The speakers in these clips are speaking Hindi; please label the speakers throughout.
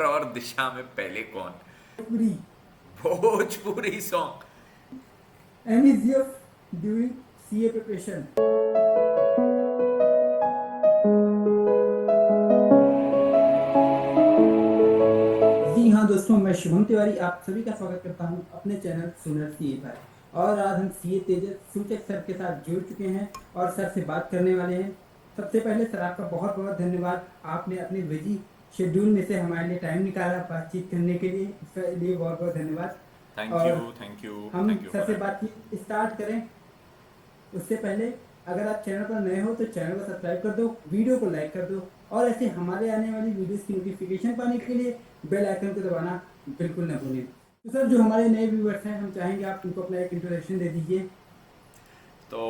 Speaker 1: और दिशा में पहले कौन?
Speaker 2: Bhojpuri.
Speaker 1: Bhojpuri song.
Speaker 2: Am is doing CA preparation. जी हाँ दोस्तों, मैं शुभम तिवारी आप सभी का स्वागत करता हूँ अपने चैनल सुनर सीए पर। और आज हम सीए तेजस सूचक सर के साथ जुड़ चुके हैं और सर से बात करने वाले हैं। सबसे पहले सर आपका बहुत बहुत धन्यवाद, आपने अपने बिजी शेड्यूल में से हमारे लिए टाइम निकाला बातचीत करने के लिए, इसके लिए बहुत बहुत धन्यवाद।
Speaker 1: थैंक यू,
Speaker 2: और
Speaker 1: थैंक यू,
Speaker 2: हम
Speaker 1: थैंक यू
Speaker 2: सर
Speaker 1: फॉर
Speaker 2: से
Speaker 1: हैविंग।
Speaker 2: बातचीत स्टार्ट करें उससे पहले, अगर आप चैनल पर नए हो तो चैनल को सब्सक्राइब कर दो, वीडियो को लाइक कर दो और ऐसे हमारे आने वाली वीडियोस की नोटिफिकेशन पाने के लिए बेल आइकन को दबाना बिल्कुल ना भूलें। तो सर, जो हमारे नए व्यूअर्स हैं, हम चाहेंगे आप उनको अपना एक इंट्रोडक्शन दे दीजिए।
Speaker 1: तो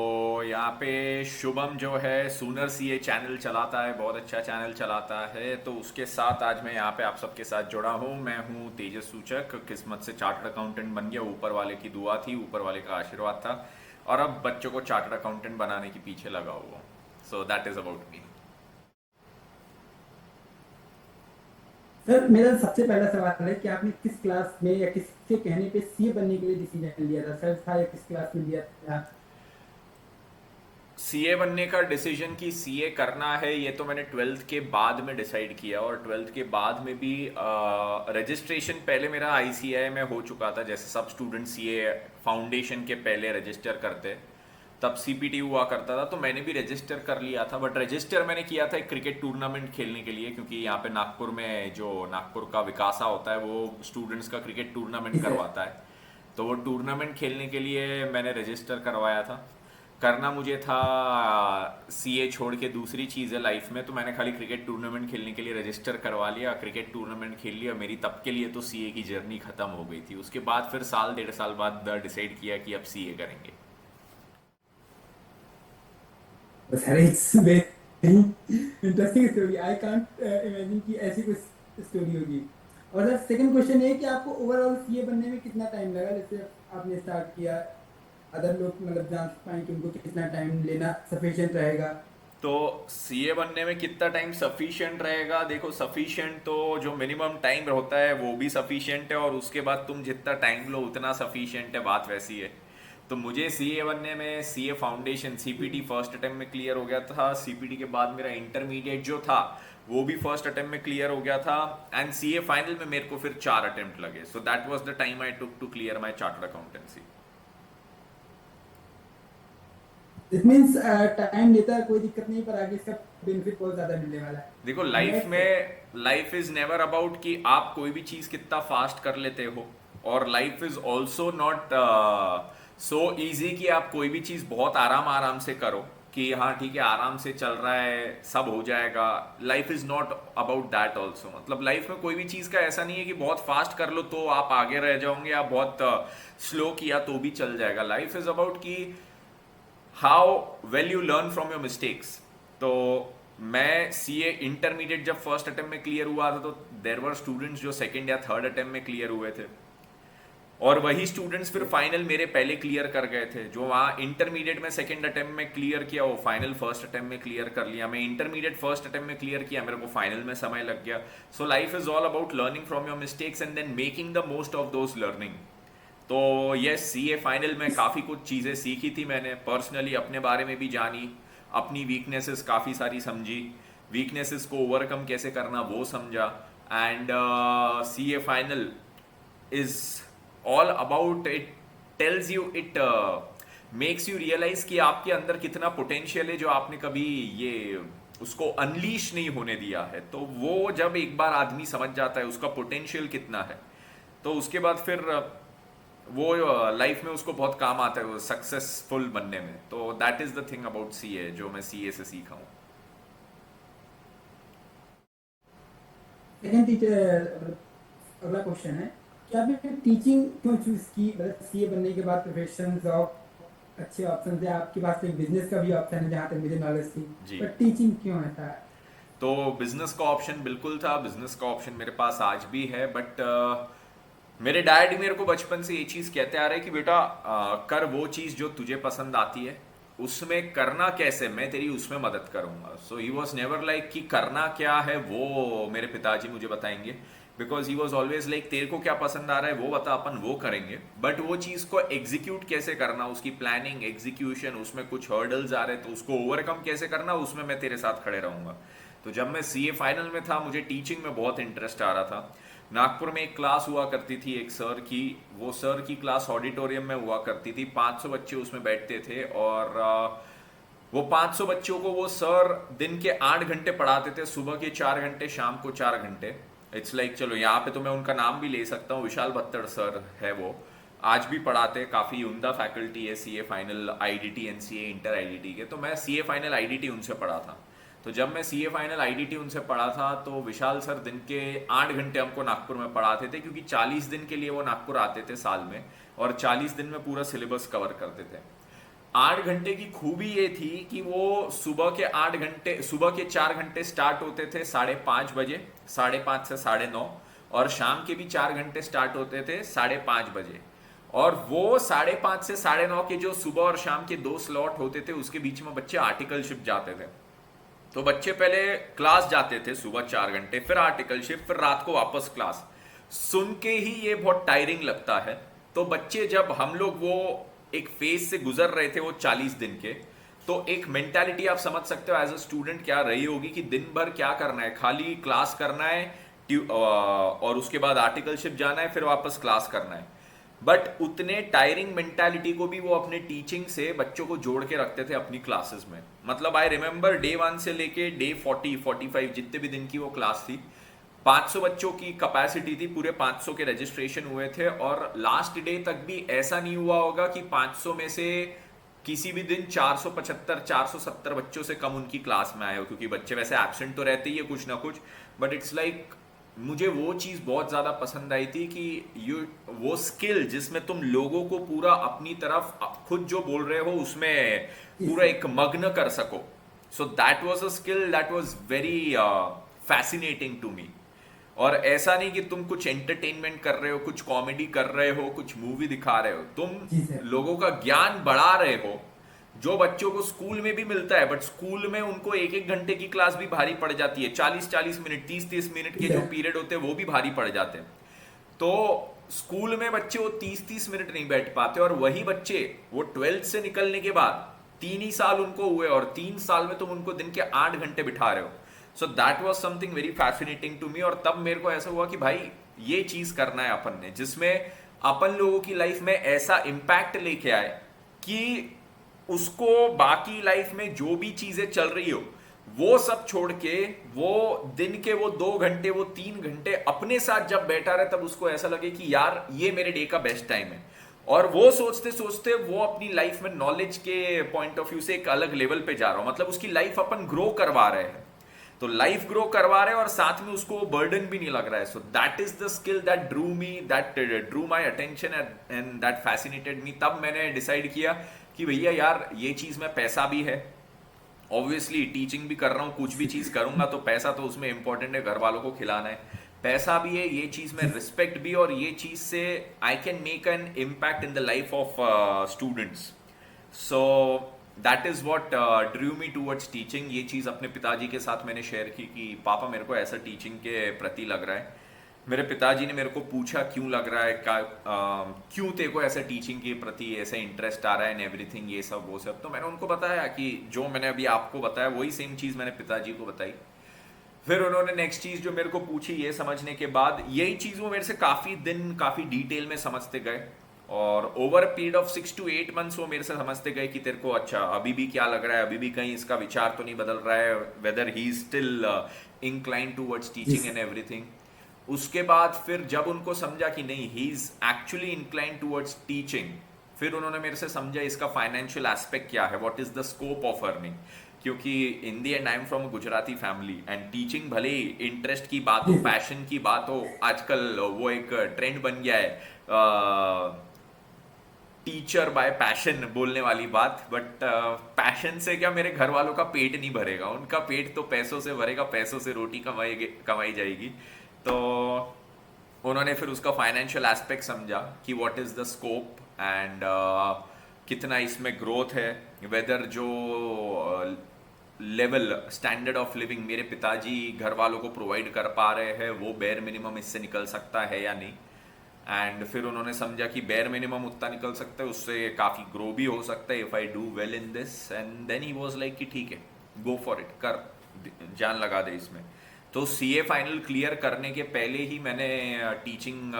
Speaker 1: यहाँ पे शुभम जो है सूनर सीए चैनल चलाता है, बहुत अच्छा चैनल चलाता है। तो उसके साथ आज मैं यहाँ पे आप सबके साथ जुड़ा हूँ। मैं हूँ तेजस सूचक, किस्मत से चार्टर्ड अकाउंटेंट बन गया, ऊपर वाले की दुआ थी, ऊपर वाले का आशीर्वाद था, और अब बच्चों को चार्टर्ड अकाउंटेंट बनाने के पीछे लगा हुआ हूँ। So that is about me.
Speaker 2: Sir, मेरा सबसे पहला सवाल है कि आपने किस क्लास में या किसके कहने पे सीए बनने के लिए डिसीजन लिया था? सर था या किस क्लास में लिया था?
Speaker 1: सीए बनने का डिसीजन कि सीए करना है, ये तो मैंने ट्वेल्थ के बाद में डिसाइड किया। और ट्वेल्थ के बाद में भी रजिस्ट्रेशन पहले मेरा आईसीएआई में हो चुका था। जैसे सब स्टूडेंट सीए फाउंडेशन के पहले रजिस्टर करते, तब सीपीटी हुआ करता था, तो मैंने भी रजिस्टर कर लिया था। बट रजिस्टर मैंने किया था एक क्रिकेट टूर्नामेंट खेलने के लिए, क्योंकि यहाँ पे नागपुर में जो नागपुर का विकासा होता है वो स्टूडेंट्स का क्रिकेट
Speaker 2: जी
Speaker 1: टूर्नामेंट
Speaker 2: सर।
Speaker 1: करवाता है। तो वो टूर्नामेंट खेलने के लिए मैंने रजिस्टर करवाया था। करना मुझे था सीए छोड़ के दूसरी चीज़ है लाइफ में, तो मैंने खाली क्रिकेट टूर्नामेंट खेलने के लिए रजिस्टर करवा लिया, क्रिकेट टूर्नामेंट खेल लिया। मेरी तब के लिए तो सीए की जर्नी खत्म हो गई थी। उसके बाद फिर साल डेढ़ साल बाद डिसाइड किया कि अब सीए करेंगे।
Speaker 2: Sir, it's very interesting story. I can't imagine कि ऐसी कुछ स्टोरी होगी। और सर, सेकंड क्वेश्चन ये है कि आपको ओवरऑल सीए बनने में कितना टाइम लगा? जैसे आपने स्टार्ट किया, अदर लोग मतलब जान पाए कि उनको कितना टाइम लेना सफिशिएंट रहेगा?
Speaker 1: तो सीए बनने में कितना टाइम सफिशिएंट रहेगा? देखो, सफिशिएंट तो जो मिनिमम टाइम होता है वो भी सफिशिएंट है, और उसके बाद तुम जितना टाइम लो उतना सफिशिएंट है, बात वैसी है। तो मुझे सीए बनने में CA foundation CPT first attempt में क्लियर हो गया था। सीपीटी के बाद मेरा इंटरमीडिएट जो था वो भी फर्स्ट अटेम्प्ट में क्लियर हो गया था। एंड सीए फाइनल में मेरे को फिर 4 अटेम्प्ट लगे। So that was the time I took to clear my chartered accountancy.
Speaker 2: It means time लेता है, कोई दिक्कत नहीं, पर आगे इसका बेनिफिट बहुत ज्यादा मिलने वाला है।
Speaker 1: देखो, लाइफ
Speaker 2: नेक्स्ट।
Speaker 1: में लाइफ इज नेवर अबाउट कि आप कोई भी चीज कितना फास्ट कर लेते हो, और life is also not so easy कि आप कोई भी चीज बहुत आराम आराम से करो, कि हाँ ठीक है आराम से चल रहा है सब हो जाएगा। Life is not about that also. मतलब लाइफ में कोई भी चीज का ऐसा नहीं है कि बहुत फास्ट कर लो तो आप आगे रह जाओगे, या बहुत स्लो किया तो भी चल जाएगा। लाइफ इज अबाउट कि how well you learn from your mistakes. तो मैं सीए इंटरमीडिएट जब फर्स्ट अटेम्प्ट में क्लियर हुआ था, तो देर वर स्टूडेंट्स जो सेकंड या थर्ड अटेम्प्ट में क्लियर हुए थे, और वही स्टूडेंट्स फिर फाइनल मेरे पहले क्लियर कर गए थे। जो वहाँ इंटरमीडिएट में सेकंड अटेम्प्ट में क्लियर किया वो फाइनल फर्स्ट अटेम्प्ट में क्लियर कर लिया। मैं इंटरमीडिएट फर्स्ट अटेम्प्ट में क्लियर किया, मेरे को फाइनल में समय लग गया। So life is all about learning from your mistakes and then making the most of those learning. तो यस, सीए फाइनल में काफ़ी कुछ चीज़ें सीखी थी मैंने, पर्सनली अपने बारे में भी जानी, अपनी वीकनेसेस काफ़ी सारी समझी, वीकनेसेस को ओवरकम कैसे करना वो समझा। And CA final is all about, it tells you, it makes you realise कि आपके अंदर कितना पोटेंशियल है जो आपने कभी ये उसको अनलीश नहीं होने दिया है। तो वो जब एक बार आदमी समझ जाता है उसका पोटेंशियल कितना है, तो उसके बाद फिर वो लाइफ में उसको बहुत काम आता है वो सक्सेसफुल बनने में। तो that is the thing about CA जो मैं सीए से सीखा हूँ।
Speaker 2: सेकंड टीचर, अगला क्वेश्चन है कि आपने टीचिंग क्यों चूज की? मतलब सीए बनने के बाद प्रोफेशन जॉब अच्छे ऑप्शन थे, आपके पास एक बिजनेस का भी ऑप्शन है जहाँ तक मुझे नॉलेज थी,
Speaker 1: जी।
Speaker 2: पर टीचिंग क्यों ऐसा है?
Speaker 1: तो बिजनेस का ऑप्शन बिल्कुल था, बिजनेस का ऑप्शन मेरे पास आज भी है। बट मेरे डैड मेरे को बचपन से ये चीज़ कहते आ रहे हैं कि बेटा कर वो चीज़ जो तुझे पसंद आती है, उसमें करना कैसे मैं तेरी उसमें मदद करूंगा। सो ही वॉज नेवर लाइक कि करना क्या है वो मेरे पिताजी मुझे बताएंगे। Because he was always like तेरे को क्या पसंद आ रहा है वो बता, अपन वो करेंगे, बट वो चीज़ को एग्जीक्यूट कैसे करना, उसकी प्लानिंग एग्जीक्यूशन, उसमें कुछ हर्डल्स आ रहे तो उसको ओवरकम कैसे करना, उसमें मैं तेरे साथ खड़े रहूंगा। तो जब मैं सीए फाइनल में था, मुझे टीचिंग में बहुत इंटरेस्ट आ रहा था। नागपुर में एक क्लास हुआ करती थी एक सर की, वो सर की क्लास ऑडिटोरियम में हुआ करती थी, 500 बच्चे उसमें बैठते थे, और वो 500 बच्चों को वो सर दिन के 8 घंटे पढ़ाते थे, सुबह के 4 घंटे, शाम को 4 घंटे। इट्स लाइक चलो यहाँ पे तो मैं उनका नाम भी ले सकता हूँ, विशाल भत्तड़ सर है वो, आज भी पढ़ाते हैं, काफ़ी उम्दा फैकल्टी है CA final IDT NCA inter IDT के। तो मैं सीए फाइनल आईडीटी उनसे पढ़ा था। तो जब मैं सीए फाइनल आईडीटी उनसे पढ़ा था, तो विशाल सर दिन के 8 घंटे हमको नागपुर में पढ़ाते थे, क्योंकि 40 दिन के लिए वो नागपुर आते थे साल में, और 40 दिन में पूरा सिलेबस कवर करते थे। 8 घंटे की खूबी ये थी कि वो सुबह के 4 घंटे स्टार्ट होते थे 5:30 बजे, 5:30 से 9:30, और शाम के भी 4 घंटे स्टार्ट होते थे 5:30 बजे। और वो 5:30 से 9:30 के जो सुबह और शाम के 2 स्लॉट होते थे, उसके बीच में बच्चे आर्टिकलशिप जाते थे। तो बच्चे पहले क्लास जाते थे सुबह 4 घंटे, फिर आर्टिकलशिप, फिर रात को वापस क्लास। सुन के ही ये बहुत टायरिंग लगता है। तो बच्चे, जब हम लोग वो एक फेज से गुजर रहे थे वो 40 दिन के, तो एक मेंटालिटी आप समझ सकते हो एज अ स्टूडेंट क्या रही होगी कि दिन भर क्या करना है, खाली क्लास करना है, और उसके बाद आर्टिकलशिप जाना है, फिर वापस क्लास करना है। बट उतने टायरिंग मेंटालिटी को भी वो अपने टीचिंग से बच्चों को जोड़ के रखते थे अपनी क्लासेस में। मतलब आई रिमेंबर डे 1 से लेके डे 40-45 जितने भी दिन की वो क्लास थी, 500 बच्चों की कैपेसिटी थी, पूरे 500 के रजिस्ट्रेशन हुए थे, और लास्ट डे तक भी ऐसा नहीं हुआ होगा कि 500 में से किसी भी दिन 475-470 बच्चों से कम उनकी क्लास में आए हो, क्योंकि बच्चे वैसे एब्सेंट तो रहते ही है कुछ ना कुछ। बट इट्स लाइक मुझे वो चीज़ बहुत ज़्यादा पसंद आई थी कि यू वो स्किल जिसमें तुम लोगों को पूरा अपनी तरफ खुद जो बोल रहे हो उसमें
Speaker 2: जी
Speaker 1: पूरा
Speaker 2: सर।
Speaker 1: एक मग्न कर सको। So that was a skill that was very fascinating to me. और ऐसा नहीं कि तुम कुछ एंटरटेनमेंट कर रहे हो, कुछ कॉमेडी कर रहे हो, कुछ मूवी दिखा रहे हो,
Speaker 2: जी
Speaker 1: तुम
Speaker 2: सर।
Speaker 1: लोगों का ज्ञान बढ़ा रहे हो, जो बच्चों को स्कूल में भी मिलता है। बट स्कूल में उनको 1-1 घंटे की क्लास भी भारी पड़ जाती है, 40-40 मिनट, 30-30 मिनट
Speaker 2: जी
Speaker 1: के जो
Speaker 2: सर।
Speaker 1: पीरियड होते हैं वो भी भारी पड़ जाते हैं। तो स्कूल में बच्चे वो 30-30 मिनट नहीं बैठ पाते, और वही बच्चे वो 12th से निकलने के बाद 3 ही साल उनको हुए, और 3 साल में तुम उनको दिन के 8 घंटे बिठा रहे हो। So that was something very fascinating to me. और तब मेरे को ऐसा हुआ कि भाई ये चीज करना है अपन ने, जिसमें अपन लोगों की लाइफ में ऐसा इम्पैक्ट लेके आए कि उसको बाकी लाइफ में जो भी चीजें चल रही हो वो सब छोड़ के, वो दिन के वो 2 घंटे, वो 3 घंटे अपने साथ जब बैठा रहे, तब उसको ऐसा लगे कि यार ये मेरे डे का बेस्ट टाइम है। और वो सोचते सोचते वो अपनी लाइफ में नॉलेज के पॉइंट ऑफ व्यू से एक अलग लेवल पे जा रहा हो, मतलब उसकी लाइफ अपन ग्रो करवा रहे हैं। तो लाइफ ग्रो करवा रहे हैं और साथ में उसको बर्डन भी नहीं लग रहा है। So that is the skill that Drew my attention and that fascinated me. तब मैंने डिसाइड किया कि भैया यार ये चीज में पैसा भी है, ऑब्वियसली टीचिंग भी कर रहा हूँ, कुछ भी चीज करूंगा तो पैसा तो उसमें इंपॉर्टेंट है, घर वालों को खिलाना है, पैसा भी है, ये चीज में
Speaker 2: जी
Speaker 1: रिस्पेक्ट भी, और ये चीज से I can make an impact in the life of students. So that is what Drew me towards teaching. ये चीज़ अपने पिताजी के साथ मैंने शेयर की कि पापा मेरे को ऐसा टीचिंग के प्रति लग रहा है। मेरे पिताजी ने मेरे को पूछा क्यों लग रहा है, क्यों तेरे को ऐसा टीचिंग के प्रति ऐसा इंटरेस्ट आ रहा है एंड एवरीथिंग, ये सब वो सब। तो मैंने उनको बताया कि जो मैंने अभी आपको बताया वही सेम चीज़ मैंने पिताजी को बताई। फिर उन्होंने नेक्स्ट चीज़ जो मेरे को पूछी, ये समझने के बाद यही चीज़ वो मेरे से काफ़ी दिन काफ़ी डिटेल में समझते गए, और over period of 6 to 8 months वो मेरे से समझते गए कि तेरे को अच्छा अभी भी क्या लग रहा है, अभी भी कहीं इसका विचार तो नहीं बदल रहा है, whether he is still incline towards
Speaker 2: जी
Speaker 1: टीचिंग एंड
Speaker 2: सर।
Speaker 1: एवरीथिंग। उसके बाद फिर जब उनको समझा कि नहीं he is actually incline towards teaching, फिर उन्होंने मेरे से समझा इसका फाइनेंशियल एस्पेक्ट क्या है, what is the scope of earning. क्योंकि in the end I am from Gujarati family, and teaching भले ही इंटरेस्ट की बात हो,
Speaker 2: जी सर।
Speaker 1: पैशन की बात हो, आजकल वो एक ट्रेंड बन गया है, टीचर बाय पैशन बोलने वाली बात। बट पैशन से क्या मेरे घर वालों का पेट नहीं भरेगा, उनका पेट तो पैसों से भरेगा, पैसों से रोटी कमाई जाएगी। तो उन्होंने फिर उसका फाइनेंशियल एस्पेक्ट समझा कि what is the scope and कितना इसमें ग्रोथ है, वेदर जो लेवल स्टैंडर्ड ऑफ लिविंग मेरे पिताजी घर वालों को प्रोवाइड कर पा रहे हैं, वो बेयर मिनिमम इससे निकल सकता है या नहीं। एंड फिर उन्होंने समझा कि बेयर मिनिमम उतना निकल सकता है, उससे काफ़ी ग्रो भी हो सकता है if I do well in this. And then he was like कि ठीक है, गो फॉर इट, कर, जान लगा दे इसमें। तो सीए फाइनल क्लियर करने के पहले ही मैंने टीचिंग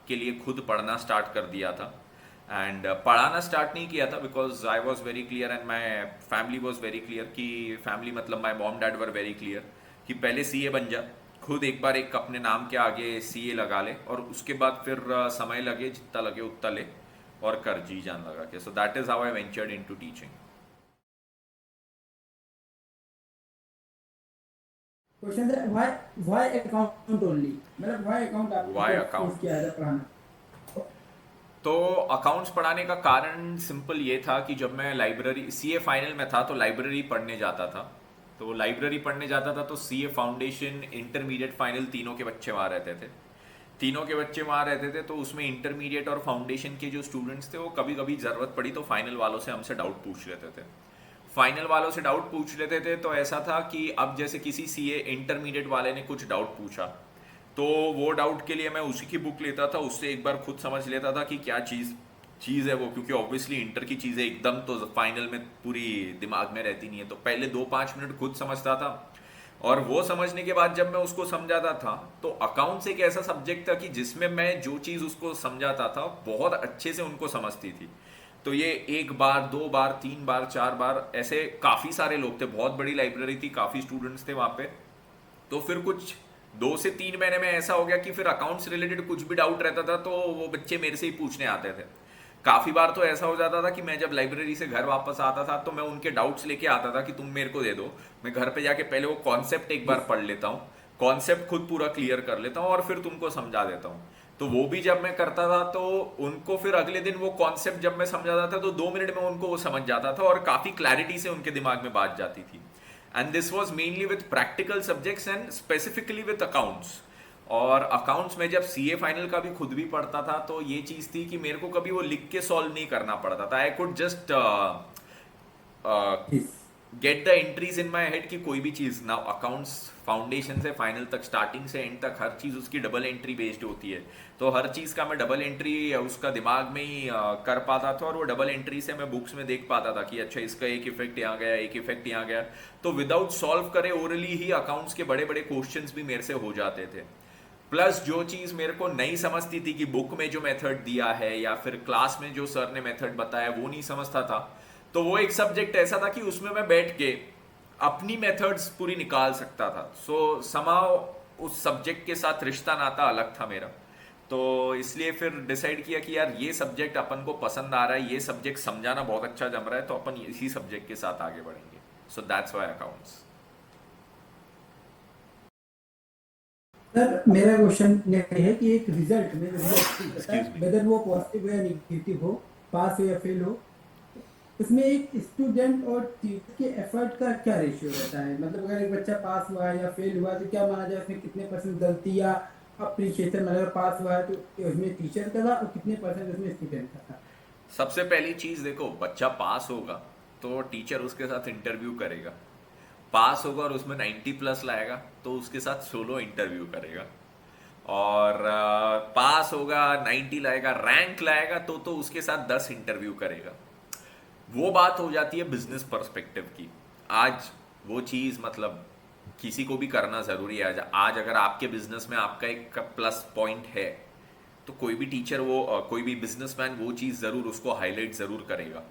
Speaker 1: के लिए खुद पढ़ना स्टार्ट कर दिया था। एंड पढ़ाना स्टार्ट नहीं किया था because I was very clear and my family was very clear, कि फैमिली मतलब my mom dad were very clear कि पहले सीए बन जा, खुद एक बार एक अपने नाम के आगे सीए लगा ले, और उसके बाद फिर समय लगे जितना लगे उतना ले और कर, जी जान लगा के। So that is how I ventured into teaching.
Speaker 2: Question है व्हाई अकाउंट ओनली, मतलब व्हाई अकाउंट
Speaker 1: वाई
Speaker 2: आपने चूज
Speaker 1: अकाउंट?
Speaker 2: किया है पढ़ाना?
Speaker 1: तो अकाउंट्स पढ़ाने का कारण सिंपल ये था कि जब मैं लाइब्रेरी सीए फाइनल में था तो लाइब्रेरी पढ़ने जाता था। तो लाइब्रेरी पढ़ने जाता था तो सीए फाउंडेशन, इंटरमीडिएट, फाइनल तीनों के बच्चे वहाँ रहते थे। तीनों के बच्चे वहाँ रहते थे, तो उसमें इंटरमीडिएट और फाउंडेशन के जो स्टूडेंट्स थे वो कभी कभी ज़रूरत पड़ी तो फाइनल वालों से हमसे डाउट पूछ लेते थे। फाइनल वालों से डाउट पूछ लेते थे तो ऐसा था कि अब जैसे किसी सीए इंटरमीडिएट वाले ने कुछ डाउट पूछा, तो वो डाउट के लिए मैं उसी की बुक लेता था, उससे एक बार खुद समझ लेता था कि क्या चीज़ है वो, क्योंकि ऑब्वियसली इंटर की चीज़ें एकदम तो फाइनल में पूरी दिमाग में रहती नहीं है। तो पहले 2-5 मिनट खुद समझता था, और वो समझने के बाद जब मैं उसको समझाता था तो अकाउंट्स एक ऐसा सब्जेक्ट था कि जिसमें मैं जो चीज़ उसको समझाता था बहुत अच्छे से उनको समझती थी। तो ये एक बार, 2 बार, 3 बार, 4 बार, ऐसे काफ़ी सारे लोग थे, बहुत बड़ी लाइब्रेरी थी, काफ़ी स्टूडेंट्स थे वहाँ पे। तो फिर कुछ 2 से 3 महीने में ऐसा हो गया कि फिर अकाउंट्स रिलेटेड कुछ भी डाउट रहता था तो वो बच्चे मेरे से ही पूछने आते थे। काफ़ी बार तो ऐसा हो जाता था कि मैं जब लाइब्रेरी से घर वापस आता था तो मैं उनके डाउट्स लेके आता था कि तुम मेरे को दे दो, मैं घर पे जाके पहले वो कॉन्सेप्ट एक बार पढ़ लेता हूँ, कॉन्सेप्ट खुद पूरा क्लियर कर लेता हूँ और फिर तुमको समझा देता हूँ। तो वो भी जब मैं करता था तो उनको फिर अगले दिन वो कॉन्सेप्ट जब मैं समझाता था तो 2 मिनट में उनको वो समझ जाता था और काफ़ी क्लैरिटी से उनके दिमाग में बात जाती थी। And this was mainly with practical subjects and specifically with accounts. और अकाउंट्स में जब सीए फाइनल का भी खुद भी पढ़ता था तो ये चीज़ थी कि मेरे को कभी वो लिख के सॉल्व नहीं करना पड़ता था, I could just
Speaker 2: yes.
Speaker 1: Get the entries in my head कि कोई भी चीज़ ना, अकाउंट्स फाउंडेशन से फाइनल तक, स्टार्टिंग से एंड तक हर चीज़ उसकी डबल एंट्री बेस्ड होती है। तो हर चीज़ का मैं डबल एंट्री उसका दिमाग में ही कर पाता था, और वो डबल एंट्री से मैं बुक्स में देख पाता था कि अच्छा इसका एक इफेक्ट यहाँ गया, एक इफेक्ट यहाँ गया। तो विदाउट सॉल्व करे ओरली ही अकाउंट्स के बड़े बड़े क्वेश्चंस भी मेरे से हो जाते थे। प्लस जो चीज़ मेरे को नहीं समझती थी कि बुक में जो मेथड दिया है या फिर क्लास में जो सर ने मेथड बताया वो नहीं समझता था, तो वो एक सब्जेक्ट ऐसा था कि उसमें मैं बैठ के अपनी मेथड्स पूरी निकाल सकता था। सो समाव उस सब्जेक्ट के साथ रिश्ता नाता अलग था मेरा। तो इसलिए फिर डिसाइड किया कि यार ये सब्जेक्ट अपन को पसंद आ रहा है, ये सब्जेक्ट समझाना बहुत अच्छा जम रहा है, तो अपन इसी सब्जेक्ट के साथ आगे बढ़ेंगे। So that's why accounts.
Speaker 2: Sir मेरा क्वेश्चन ये है कि एक रिजल्ट में रिजल्ट होता है,
Speaker 1: एक्सक्यूज मी।
Speaker 2: वेदर वो पॉजिटिव हो या निगेटिव हो, पास हो या फेल हो, उसमें एक स्टूडेंट और टीचर के एफर्ट का क्या रेशियो रहता है? मतलब अगर एक बच्चा पास हुआ है या फेल हुआ है तो क्या माना जाए उसमें कितने परसेंट गलती या अप्रिशिएशन, मतलब पास हुआ है तो उसमें टीचर का था और कितने परसेंट उसमें स्टूडेंट का था?
Speaker 1: सबसे पहली चीज़ देखो, बच्चा पास होगा तो टीचर उसके साथ इंटरव्यू करेगा। पास होगा और उसमें 90+ लाएगा तो उसके साथ सोलो इंटरव्यू करेगा। और पास होगा, 90 लाएगा, रैंक लाएगा तो उसके साथ 10 इंटरव्यू करेगा। वो बात हो जाती है बिजनेस पर्सपेक्टिव की। आज वो चीज़ मतलब किसी को भी करना ज़रूरी है। आज अगर आपके बिजनेस में आपका एक प्लस पॉइंट है तो कोई भी टीचर, वो कोई भी बिजनेसमैन वो चीज़ ज़रूर उसको हाईलाइट ज़रूर करेगा।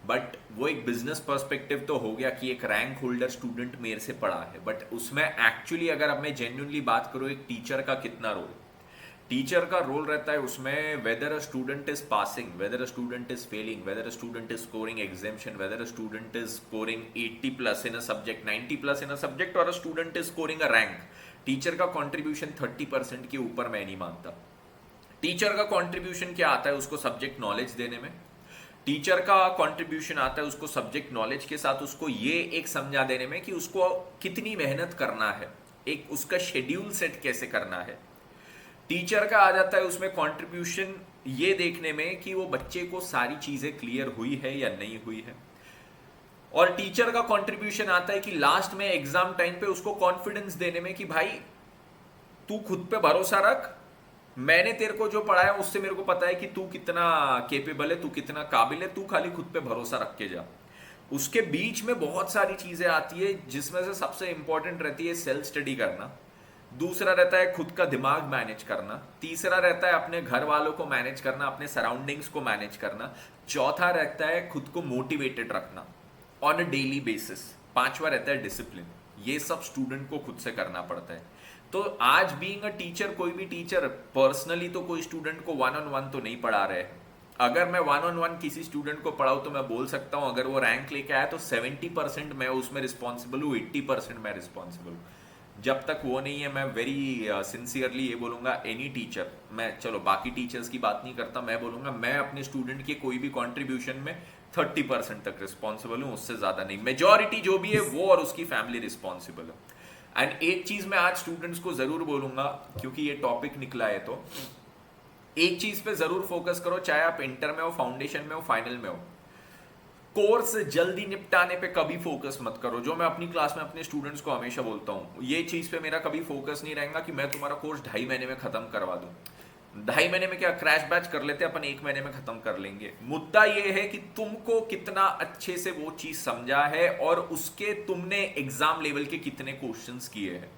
Speaker 1: बट वो एक बिजनेस पर्सपेक्टिव तो हो गया कि एक रैंक होल्डर स्टूडेंट मेरे से पढ़ा है, बट उसमें एक्चुअली अगर अब मैं जेन्युइनली बात करूँ एक टीचर का कितना रोल, टीचर का रोल रहता है उसमें, whether a student is passing, whether a student is failing, whether a student is scoring examination, whether a student is scoring 80+ in a subject, 90+ in a subject, और a student is scoring a rank. Teacher का कंट्रीब्यूशन 30% के ऊपर मैं नहीं मानता। टीचर का कंट्रीब्यूशन क्या आता है उसको सब्जेक्ट नॉलेज देने में। टीचर का कंट्रीब्यूशन आता है उसको सब्जेक्ट नॉलेज के साथ उसको ये एक समझा देने में कि उसको कितनी मेहनत करना है, एक उसका शेड्यूल सेट कैसे करना है। टीचर का आ जाता है उसमें कंट्रीब्यूशन ये देखने में कि वो बच्चे को सारी चीज़ें क्लियर हुई है या नहीं हुई है। और टीचर का कंट्रीब्यूशन आता है कि लास्ट में एग्जाम टाइम पे उसको कॉन्फिडेंस देने में कि भाई तू खुद पे भरोसा रख, मैंने तेरे को जो पढ़ाया उससे मेरे को पता है कि तू कितना केपेबल है, तू कितना काबिल है, तू खाली खुद पे भरोसा रख के जा। उसके बीच में बहुत सारी चीजें आती है जिसमें से सबसे इंपॉर्टेंट रहती है सेल्फ स्टडी करना, दूसरा रहता है खुद का दिमाग मैनेज करना, तीसरा रहता है अपने घर वालों को मैनेज करना, अपने सराउंडिंग्स को मैनेज करना, चौथा रहता है खुद को मोटिवेटेड रखना ऑन अ डेली बेसिस, पांचवा रहता है डिसिप्लिन। ये सब स्टूडेंट को खुद से करना पड़ता है। तो आज बीइंग अ टीचर, कोई भी टीचर पर्सनली तो कोई स्टूडेंट को वन ऑन वन तो नहीं पढ़ा रहे। अगर मैं वन ऑन वन किसी स्टूडेंट को पढ़ाऊँ तो मैं बोल सकता हूँ अगर वो रैंक लेके आया तो 70% मैं उसमें रिस्पॉन्सिबल हूँ, 80% मैं रिस्पॉन्सिबल हूँ। जब तक वो नहीं है मैं वेरी सिंसियरली ये बोलूँगा एनी टीचर, मैं चलो बाकी टीचर्स की बात नहीं करता, मैं बोलूँगा मैं अपने स्टूडेंट के कोई भी कॉन्ट्रीब्यूशन में 30% तक रिस्पॉन्सिबल हूँ, उससे ज़्यादा नहीं। मेजॉरिटी जो भी है वो और उसकी फैमिली रिस्पॉन्सिबल है। एंड एक चीज़ मैं आज स्टूडेंट्स को ज़रूर बोलूँगा, क्योंकि ये टॉपिक निकला है, तो एक चीज़ पे ज़रूर फोकस करो, चाहे आप इंटर में हो, फाउंडेशन में हो, फाइनल में हो। कोर्स जल्दी निपटाने पे कभी फोकस मत करो। जो मैं अपनी क्लास में अपने स्टूडेंट्स को हमेशा बोलता हूँ, ये चीज़ पे मेरा कभी फोकस नहीं रहेगा कि मैं तुम्हारा कोर्स 2.5 महीने में ख़त्म करवा दूँ। 2.5 महीने में क्या, क्रैश बैच कर लेते अपन 1 महीने में ख़त्म कर लेंगे। मुद्दा ये है कि तुमको कितना अच्छे से वो चीज़ समझा है और उसके तुमने एग्जाम लेवल के कितने क्वेश्चंस किए हैं।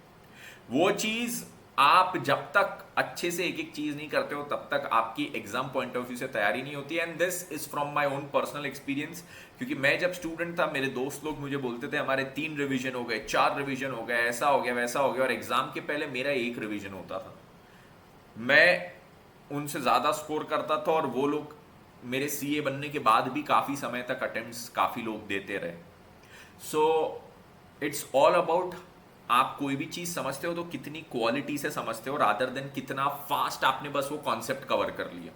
Speaker 1: वो चीज़ आप जब तक अच्छे से एक एक चीज नहीं करते हो तब तक आपकी एग्जाम पॉइंट ऑफ व्यू से तैयारी नहीं होती है। And this is from my own personal experience, क्योंकि मैं जब स्टूडेंट था मेरे दोस्त लोग मुझे बोलते थे हमारे 3 रिवीजन हो गए, 4 रिवीजन हो गए, ऐसा हो गया वैसा हो गया, और एग्जाम के पहले मेरा 1 रिवीजन होता था। मैं उनसे ज्यादा स्कोर करता था और वो लोग मेरे सीए बनने के बाद भी काफी समय तक अटेम्प्ट्स काफी लोग देते रहे। सो इट्स ऑल अबाउट, आप कोई भी चीज समझते हो तो कितनी क्वालिटी से समझते हो, रादर देन कितना फास्ट आपने बस वो कॉन्सेप्ट कवर कर लिया।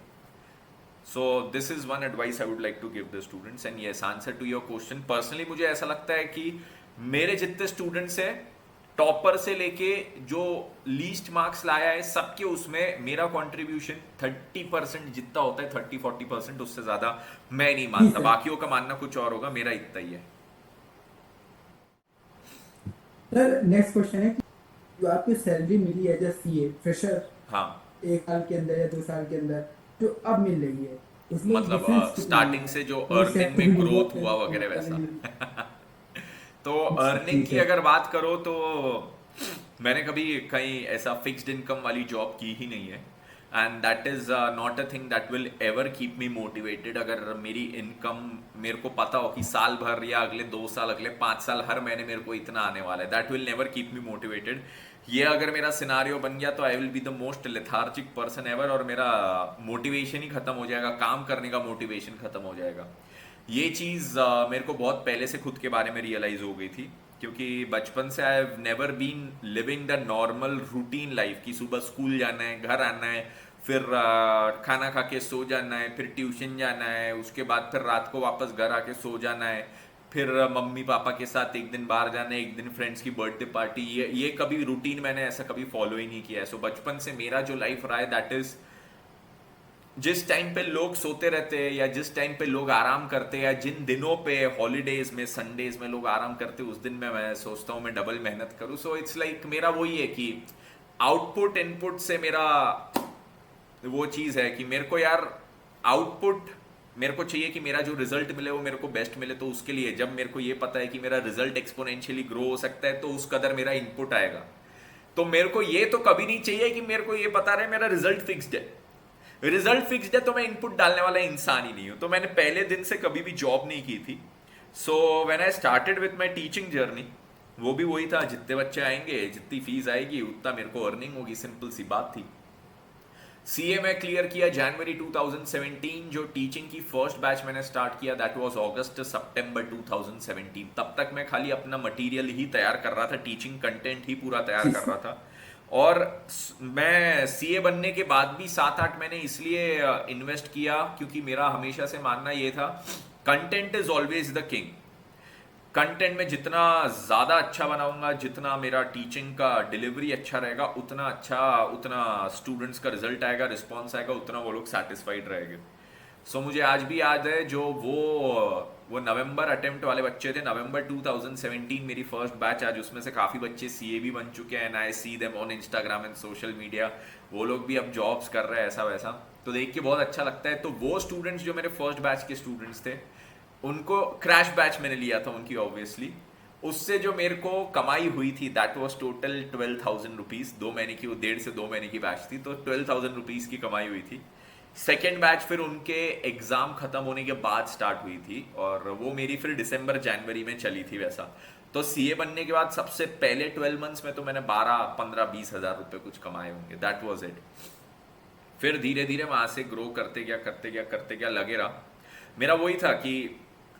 Speaker 1: So this is one advice I would like to give the students. And yes, answer to your question, personally मुझे ऐसा लगता है कि मेरे जितने स्टूडेंट्स हैं, टॉपर से लेके जो लीस्ट मार्क्स लाया है, सबके उसमें मेरा कंट्रीब्यूशन 30% जितना होता है, 30-40%, उससे ज्यादा मैं नहीं मानता। बाकियों का मानना कुछ और होगा, मेरा इतना ही है।
Speaker 2: सर नेक्स्ट क्वेश्चन है कि जो आपकी सैलरी मिली एज अ सीए फ्रेशर
Speaker 1: हाँ,
Speaker 2: 1 साल के अंदर या 2 साल के अंदर जो अब मिल रही है, उसमें
Speaker 1: मतलब
Speaker 2: डिफरेंस कितना
Speaker 1: स्टार्टिंग
Speaker 2: है?
Speaker 1: से जो
Speaker 2: और
Speaker 1: अर्निंग
Speaker 2: सैलरी
Speaker 1: में
Speaker 2: भी
Speaker 1: ग्रोथ
Speaker 2: बहुत
Speaker 1: हुआ वगैरह
Speaker 2: पहले
Speaker 1: वैसा।
Speaker 2: मिली।
Speaker 1: तो
Speaker 2: अच्छा
Speaker 1: अर्निंग
Speaker 2: ठीक
Speaker 1: की
Speaker 2: है।
Speaker 1: अगर बात करो तो मैंने कभी कहीं ऐसा फिक्स्ड इनकम वाली जॉब की ही नहीं है। And that is not a thing that will ever keep me motivated. अगर मेरी इनकम मेरे को पता हो कि साल भर या अगले 2 साल, अगले 5 साल, हर महीने मेरे को इतना आने वाला है, that will never keep me motivated. ये अगर मेरा सिनारियो बन गया तो I will be the most lethargic person ever, और मेरा मोटिवेशन ही खत्म हो जाएगा, काम करने का मोटिवेशन खत्म हो जाएगा। ये चीज़ मेरे को बहुत पहले से खुद के बारे में रियलाइज हो गई थी, क्योंकि बचपन से I have never been living the normal routine life की सुबह स्कूल जाना है, घर आना है, फिर खाना खा के सो जाना है, फिर ट्यूशन जाना है, उसके बाद फिर रात को वापस घर आके सो जाना है, फिर मम्मी पापा के साथ एक दिन बाहर जाना है, एक दिन फ्रेंड्स की बर्थडे पार्टी। ये कभी रूटीन मैंने ऐसा कभी फॉलो ही नहीं किया है। सो बचपन से मेरा जो लाइफ रहा है दैट इज, जिस टाइम पे लोग सोते रहते हैं या जिस टाइम पे लोग आराम करते हैं या जिन दिनों पे हॉलीडेज में, संडेज में लोग आराम करते हैं, उस दिन में मैं सोचता हूँ मैं डबल मेहनत करूँ। सो इट्स लाइक मेरा वही है कि आउटपुट इनपुट से मेरा वो चीज़ है कि मेरे को यार आउटपुट, मेरे को चाहिए कि मेरा जो रिजल्ट मिले वो मेरे को बेस्ट मिले। तो उसके लिए जब मेरे को ये पता है कि मेरा रिजल्ट एक्सपोनेंशियली ग्रो हो सकता है तो उस कदर मेरा इनपुट आएगा। तो मेरे को ये तो कभी नहीं चाहिए कि मेरे को ये पता रहे मेरा रिजल्ट फिक्स्ड है। रिजल्ट फिक्स्ड है तो मैं इनपुट डालने वाला इंसान ही नहीं हूं। तो मैंने पहले दिन से कभी भी जॉब नहीं की थी। So when I started with my teaching journey, वो भी वही था, जितने बच्चे आएंगे, जितनी फीस आएगी, उतना मेरे को अर्निंग होगी, सिंपल सी बात थी। सीए में क्लियर किया जनवरी 2017। जो टीचिंग की फर्स्ट बैच मैंने स्टार्ट किया दैट वाज अगस्त सितंबर 2017। तब तक मैं खाली अपना मटेरियल ही तैयार कर रहा था, टीचिंग कंटेंट ही पूरा तैयार कर रहा था। और मैं सीए बनने के बाद भी 7-8 महीने इसलिए इन्वेस्ट किया क्योंकि मेरा हमेशा से मानना ये था, content is always the king. Content में जितना ज़्यादा अच्छा बनाऊंगा, जितना मेरा टीचिंग का डिलीवरी अच्छा रहेगा, उतना अच्छा, उतना स्टूडेंट्स का रिजल्ट आएगा, रिस्पॉन्स आएगा, उतना वो लोग सेटिस्फाइड रहेंगे। सो मुझे आज भी याद है जो वो नवंबर अटेम्प्ट वाले बच्चे थे, नवंबर 2017 मेरी फर्स्ट बैच, आज उसमें से काफ़ी बच्चे सीए भी बन चुके हैं and I see them on Instagram and social media. वो लोग भी अब जॉब्स कर रहे हैं ऐसा वैसा, तो देख के बहुत अच्छा लगता है। तो वो स्टूडेंट्स जो मेरे फर्स्ट बैच के स्टूडेंट्स थे, उनको क्रैश बैच मैंने लिया था उनकी ऑब्वियसली, उससे जो मेरे को कमाई हुई थी दैट वाज टोटल 12,000 रुपीज़। 2 महीने की, वो 1.5 से 2 महीने की बैच थी, तो 12,000 रुपीज़ की कमाई हुई थी। सेकेंड बैच फिर उनके एग्ज़ाम ख़त्म होने के बाद स्टार्ट हुई थी और वो मेरी फिर दिसंबर जनवरी में चली थी वैसा। तो सीए बनने के बाद सबसे पहले 12 मंथ्स में तो मैंने 12, 15, 20 हज़ार रुपये कुछ कमाए होंगे, दैट वाज इट। फिर धीरे धीरे वहाँ से ग्रो करते गया करते गया करते गया, लगे रहा। मेरा वही था कि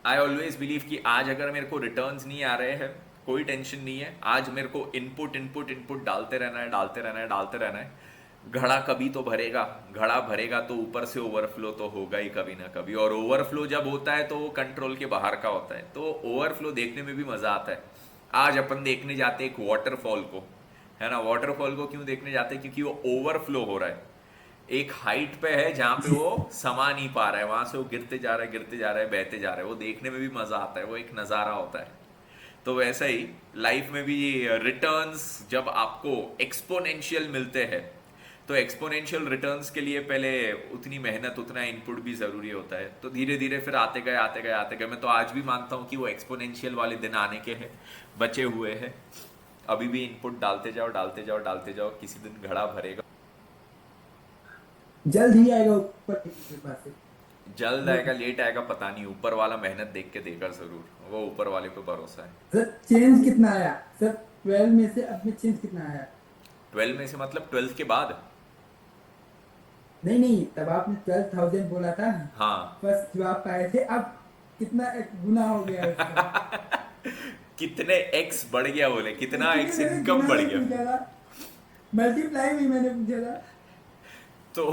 Speaker 1: आई ऑलवेज बिलीव कि आज अगर मेरे को रिटर्न्स नहीं आ रहे हैं कोई टेंशन नहीं है, आज मेरे को इनपुट इनपुट इनपुट डालते रहना है, डालते रहना है, डालते रहना है। घड़ा कभी तो भरेगा, घड़ा भरेगा तो ऊपर से ओवरफ्लो तो होगा ही कभी ना कभी, और ओवरफ्लो जब होता है तो वो कंट्रोल के बाहर का होता है, तो ओवरफ्लो देखने में भी मजा आता है। आज अपन देखने जाते हैं एक वाटरफॉल को, है ना, वाटरफॉल को क्यों देखने जाते हैं, क्योंकि वो ओवरफ्लो हो रहा है। एक हाइट पे है जहाँ पे वो समा नहीं पा रहा है, वहां से वो गिरते जा रहा है, गिरते जा रहा है, बहते जा रहा है, वो देखने में भी मजा आता है, वो एक नज़ारा होता है। तो वैसा ही लाइफ में भी रिटर्न्स जब आपको एक्सपोनेंशियल मिलते हैं, तो एक्सपोनेंशियल रिटर्न्स के लिए पहले उतनी मेहनत, उतना इनपुट भी ज़रूरी होता है। तो धीरे धीरे फिर आते गए आते गए आते गए। मैं तो आज भी मानता हूँ कि वो एक्सपोनेंशियल वाले दिन आने के हैं, बचे हुए हैं। अभी भी इनपुट डालते जाओ डालते जाओ डालते जाओ, किसी दिन घड़ा भरेगा।
Speaker 2: जल्द ही आएगा ऊपर की कृपा से।
Speaker 1: जल्द
Speaker 2: वो
Speaker 1: आएगा लेट आएगा पता नहीं, ऊपर वाला मेहनत देख के देगा जरूर, वो ऊपर वाले पे भरोसा है।
Speaker 2: सर चेंज कितना आया सर, 12 में से अब में चेंज कितना आया?
Speaker 1: 12 में से मतलब 12th के बाद।
Speaker 2: नहीं नहीं, तब आपने 12,000 बोला था,
Speaker 1: हाँ।
Speaker 2: फर्स्ट जो आप पाए थे, अब कितना एक गुना हो गया उसका?
Speaker 1: कितने एक्स बढ़ गया बोले, कितना
Speaker 2: एक्चुअली
Speaker 1: एक्स
Speaker 2: मैंने
Speaker 1: इनकम
Speaker 2: गुना
Speaker 1: बढ़
Speaker 2: नहीं
Speaker 1: गया।
Speaker 2: पूछा था, मल्टीप्लाई भी मैंने पूछा था।
Speaker 1: तो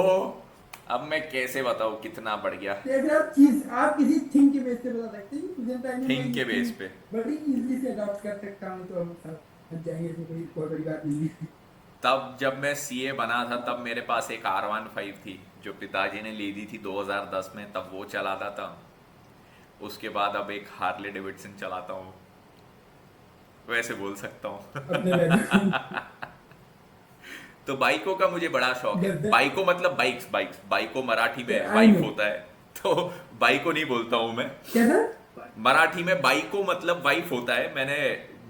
Speaker 1: अब मैं कैसे बताऊँ कितना बढ़ गया।
Speaker 2: जैसे आप चीज आप किसी थिंग के बेस पे बता सकते हैं, प्रेजेंट टाइम में मैं
Speaker 1: थिंग
Speaker 2: ये
Speaker 1: के बेस
Speaker 2: थिंग
Speaker 1: पे।
Speaker 2: बड़ी इजीली से अडॉप्ट कर सकता हूँ, तो हम समझ जाएंगे, इसमें कोई बहुत बड़ी बात नहीं है।
Speaker 1: तब जब मैं सीए बना था तब मेरे पास एक R15 थी जो पिताजी ने ले दी थी 2010 में, तब वो चलाता था। उसके बाद अब एक हार्ले डेविडसन चलाता हूँ, वैसे बोल सकता
Speaker 2: अपने
Speaker 1: हूँ।
Speaker 2: बैकग्राउंड
Speaker 1: तो बाइकों का मुझे बड़ा शौक है।
Speaker 2: गद्दे
Speaker 1: बाइकों मतलब बाइक्स, बाइक्स बाइकों मराठी में
Speaker 2: आई
Speaker 1: बाइक
Speaker 2: नो
Speaker 1: होता है। तो बाइकों नहीं बोलता हूँ मैं,
Speaker 2: क्या था।
Speaker 1: मराठी में बाइको मतलब वाइफ होता है, मैंने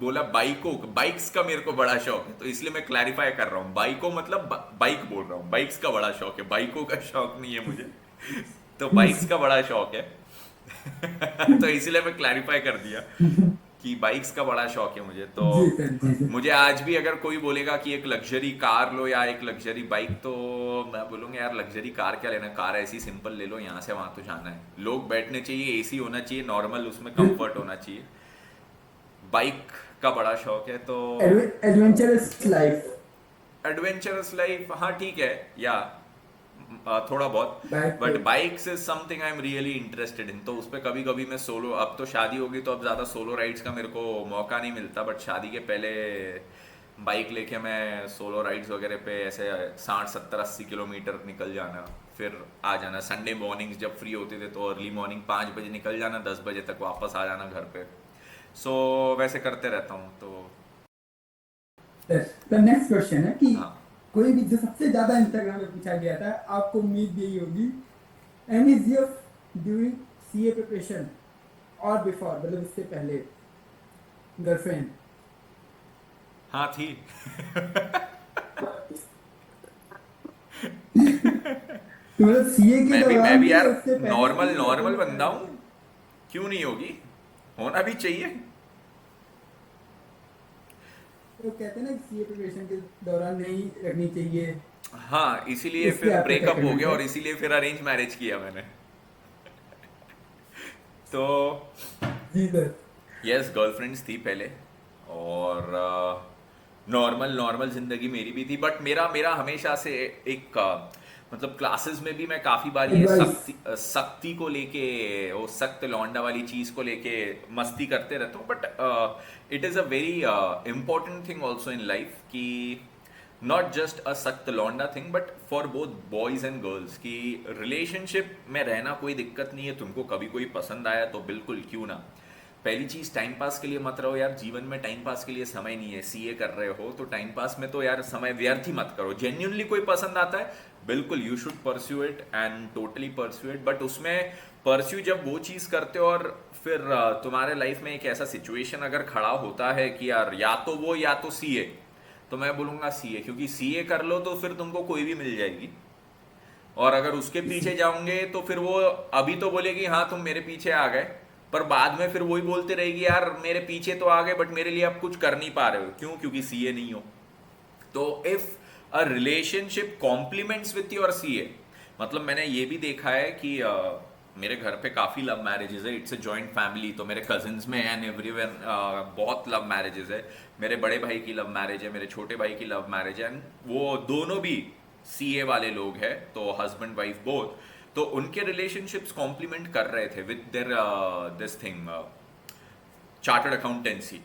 Speaker 1: बोला बाइको, बाइक्स का मेरे को बड़ा शौक है, तो इसलिए मैं क्लैरिफाई कर रहा हूँ, बाइको मतलब बाइक बोल रहा हूँ, बाइक्स का बड़ा शौक है, बाइकों का शौक नहीं है मुझे। तो बाइक्स का बड़ा शौक है। तो इसलिए मैं क्लैरिफाई कर दिया कि बाइक्स का बड़ा शौक है मुझे। तो
Speaker 2: जी सर, जी सर।
Speaker 1: मुझे आज भी अगर कोई बोलेगा कि एक लग्जरी कार लो या एक लग्जरी बाइक, तो मैं बोलूँगा यार लग्जरी कार क्या लेना, कार ऐसी सिंपल ले लो, यहाँ से वहाँ तो जाना है, लोग बैठने चाहिए, एसी होना चाहिए नॉर्मल, उसमें कंफर्ट होना चाहिए। बाइक का बड़ा शौक है। तो
Speaker 2: एडवेंचरस लाइफ।
Speaker 1: एडवेंचरस लाइफ, हाँ ठीक है, या थोड़ा बहुत।
Speaker 2: बाइक पे।
Speaker 1: But bikes is something I am really interested in, तो उस पर कभी कभी मैं सोलो, अब तो शादी होगी तो अब ज़्यादा सोलो राइड्स का मेरे को मौका नहीं मिलता, बट शादी के पहले बाइक लेके मैं सोलो राइड्स वगैरह पे ऐसे 60, 70, 80 किलोमीटर निकल जाना, फिर आ जाना। संडे मॉर्निंग्स जब फ्री होते थे तो अर्ली मॉर्निंग 5 बजे निकल जाना, 10 बजे तक वापस आ जाना घर पे। सो वैसे करते रहता हूँ। तो
Speaker 2: तो नेक्स्ट क्वेश्चन है कि
Speaker 1: हाँ,
Speaker 2: कोई भी जो सबसे ज्यादा इंस्टाग्राम पे पूछा गया था, आपको उम्मीद यही होगी, aim is your during CA preparation और बिफोर, मतलब इससे पहले गर्लफ्रेंड।
Speaker 1: हाँ थी।
Speaker 2: तो मतलब सीए के
Speaker 1: मैं
Speaker 2: दौरान
Speaker 1: भी
Speaker 2: भी
Speaker 1: यार
Speaker 2: उससे पहले
Speaker 1: नॉर्मल
Speaker 2: भी या
Speaker 1: नॉर्मल
Speaker 2: कोई
Speaker 1: बंदा
Speaker 2: पहले?
Speaker 1: हूँ, क्यों नहीं होगी, होना भी चाहिए।
Speaker 2: तो कहते हैं ना सीए प्रिपरेशन के दौरान नहीं रखनी चाहिए,
Speaker 1: हाँ, इसीलिए
Speaker 2: इस पे
Speaker 1: फिर
Speaker 2: आपका क्या
Speaker 1: ब्रेकअप हो
Speaker 2: कमेंट
Speaker 1: गया
Speaker 2: है?
Speaker 1: और इसीलिए फिर अरेंज मैरिज किया मैंने। तो
Speaker 2: जी सर।
Speaker 1: यस, गर्लफ्रेंड्स थी पहले, और नॉर्मल नॉर्मल जिंदगी मेरी भी थी, बट मेरा मेरा हमेशा से एक मतलब क्लासेस में भी मैं काफी बार ये
Speaker 2: एडवाइस।
Speaker 1: सख्ती को लेके, वो सख्त लौंडा वाली चीज को लेके मस्ती करते रहता हूँ, but it is a very important thing also in life कि नॉट जस्ट अ सख्त लौंडा thing but for both boys and girls, कि रिलेशनशिप में रहना कोई दिक्कत नहीं है, तुमको कभी कोई पसंद आया तो बिल्कुल क्यों ना। पहली चीज, टाइम पास के लिए मत रहो यार, जीवन में टाइम पास के लिए समय नहीं है। सीए कर रहे हो तो टाइम पास में तो यार समय व्यर्थ ही मत करो। जेन्युइनली कोई पसंद आता है, बिल्कुल you should pursue it and totally pursue it, but उसमें परस्यू जब वो चीज करते हो और फिर तुम्हारे लाइफ में एक ऐसा सिचुएशन अगर खड़ा होता है कि यार या तो वो या तो सीए, तो मैं बोलूंगा सीए, क्योंकि सीए कर लो तो फिर तुमको कोई भी मिल जाएगी। और अगर उसके पीछे जाओगे तो फिर वो अभी तो बोलेगी हाँ तुम मेरे पीछे आ गए, पर बाद में फिर वही बोलते रहेगी यार मेरे पीछे तो आ गए बट मेरे लिए आप कुछ कर नहीं पा रहे हो, क्यों? क्योंकि सीए नहीं हो। तो if a relationship compliments with your CA, मतलब मैंने ये भी देखा है कि मेरे घर पे काफ़ी लव मैरिजेज है, इट्स अ जॉइंट फैमिली, तो मेरे कजिन्स में एंड एवरीवन बहुत लव मैरिजेज है। मेरे बड़े भाई की लव मैरिज है, मेरे छोटे भाई की लव मैरिज है, एंड वो दोनों भी सीए वाले लोग हैं, तो हस्बैंड वाइफ बोथ। तो उनके रिलेशनशिप्स कॉम्प्लीमेंट कर रहे थे with their this thing, chartered accountancy.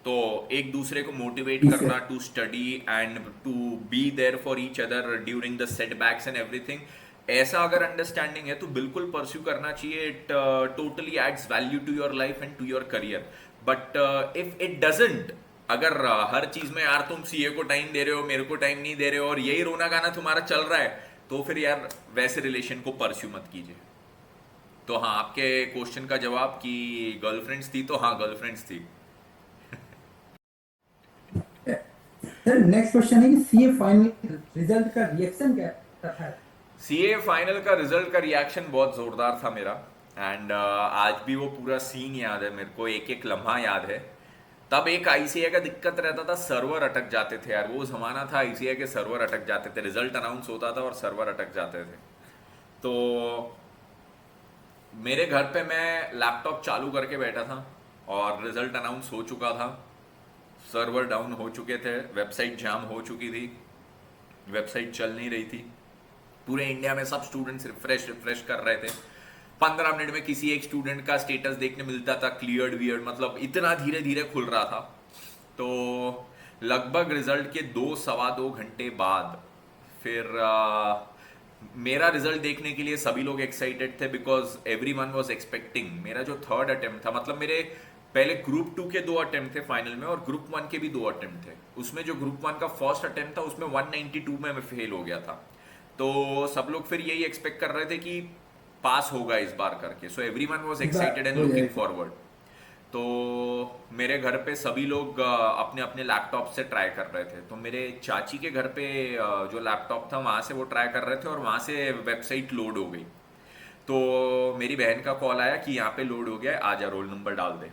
Speaker 1: तो एक दूसरे को मोटिवेट
Speaker 2: जी
Speaker 1: करना
Speaker 2: sir.
Speaker 1: To study and to be there for each other during the setbacks and everything, ऐसा अगर अंडरस्टैंडिंग है तो बिल्कुल परस्यू करना चाहिए। It totally adds value to your life and to your career. But if it doesn't, अगर हर चीज में यार तुम सीए को टाइम दे रहे हो, मेरे को टाइम नहीं दे रहे हो, और यही रोना गाना तुम्हारा चल रहा है, तो फिर यार वैसे रिलेशन को परस्यू मत कीजिए। तो हाँ, आपके क्वेश्चन का जवाब कि गर्लफ्रेंड्स थी, तो हाँ गर्लफ्रेंड्स थी।
Speaker 2: सर नेक्स्ट क्वेश्चन है कि सीए फाइनल रिजल्ट का रिएक्शन क्या था?
Speaker 1: सीए फाइनल का रिजल्ट का रिएक्शन बहुत जोरदार था मेरा, एंड आज भी वो पूरा सीन याद है मेरे को, एक एक लम्हा याद है। तब एक आईसीआई का दिक्कत रहता था, सर्वर अटक जाते थे यार, वो जमाना था आईसीआई के सर्वर अटक जाते थे, रिजल्ट अनाउंस होता था और सर्वर अटक जाते थे। तो मेरे घर पे मैं लैपटॉप चालू करके बैठा था और रिजल्ट अनाउंस हो चुका था, सर्वर डाउन हो चुके थे, वेबसाइट जाम हो चुकी थी, वेबसाइट चल नहीं रही थी। पूरे इंडिया में सब स्टूडेंट्स रिफ्रेश रिफ्रेश कर रहे थे। 15 मिनट में किसी एक स्टूडेंट का स्टेटस देखने मिलता था, क्लियर्ड वियर्ड, मतलब इतना धीरे धीरे खुल रहा था। तो लगभग रिजल्ट के 2 सवा 2 घंटे बाद फिर मेरा रिजल्ट देखने के लिए सभी लोग एक्साइटेड थे, because every one was expecting मेरा जो थर्ड अटेम्प्ट था, मतलब मेरे पहले ग्रुप 2 के 2 अटेम्प्ट थे फाइनल में, और ग्रुप 1 के भी 2 अटेम्प्ट थे। उसमें जो ग्रुप 1 का फर्स्ट अटेम्प्ट था उसमें 192 में मैं फेल हो गया था। तो सब लोग फिर यही एक्सपेक्ट कर रहे थे कि पास होगा इस बार करके, सो एवरी वन वॉज
Speaker 2: इस बार
Speaker 1: एक्साइटेड एंड
Speaker 2: हो
Speaker 1: लुकिंग
Speaker 2: जाएगा।
Speaker 1: फॉरवर्ड। तो मेरे घर पे सभी लोग अपने अपने लैपटॉप से ट्राई कर रहे थे। तो मेरे चाची के घर पे जो लैपटॉप था वहाँ से वो ट्राई कर रहे थे, और वहाँ से वेबसाइट लोड हो गई। तो मेरी बहन का कॉल आया कि यहाँ पे लोड हो गया है, आ जा रोल नंबर डाल दे।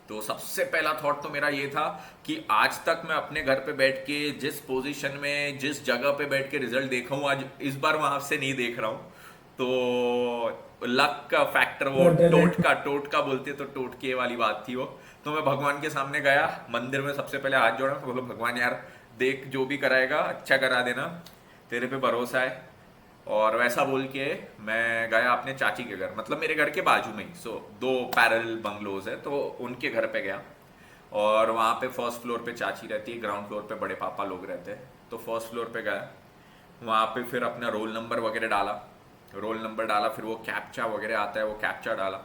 Speaker 1: तो सबसे पहला थॉट तो मेरा ये था कि आज तक मैं अपने घर पे बैठ के जिस पोजीशन में जिस जगह पे बैठ के रिजल्ट देखा हूँ, आज इस बार वहां से नहीं देख रहा हूँ। तो लक का फैक्टर, वो
Speaker 2: बहुत डर है।
Speaker 1: टोटका बोलते तो टोटके वाली बात थी वो। तो मैं भगवान के सामने गया, मंदिर में सबसे पहले हाथ जोड़ा, बोलो भगवान यार देख जो भी कराएगा अच्छा करा देना, तेरे पे भरोसा है। और वैसा बोल के मैं गया अपने चाची के घर, मतलब मेरे घर के बाजू में ही, सो 2 पैरेलल बंगलोज है, तो उनके घर पे गया। और वहाँ पे फर्स्ट फ्लोर पे चाची रहती है, ग्राउंड फ्लोर पे बड़े पापा लोग रहते हैं। तो फर्स्ट फ्लोर पे गया, वहाँ पे फिर अपना रोल नंबर वगैरह डाला, फिर वो कैप्चा वगैरह आता है, वो कैप्चा डाला,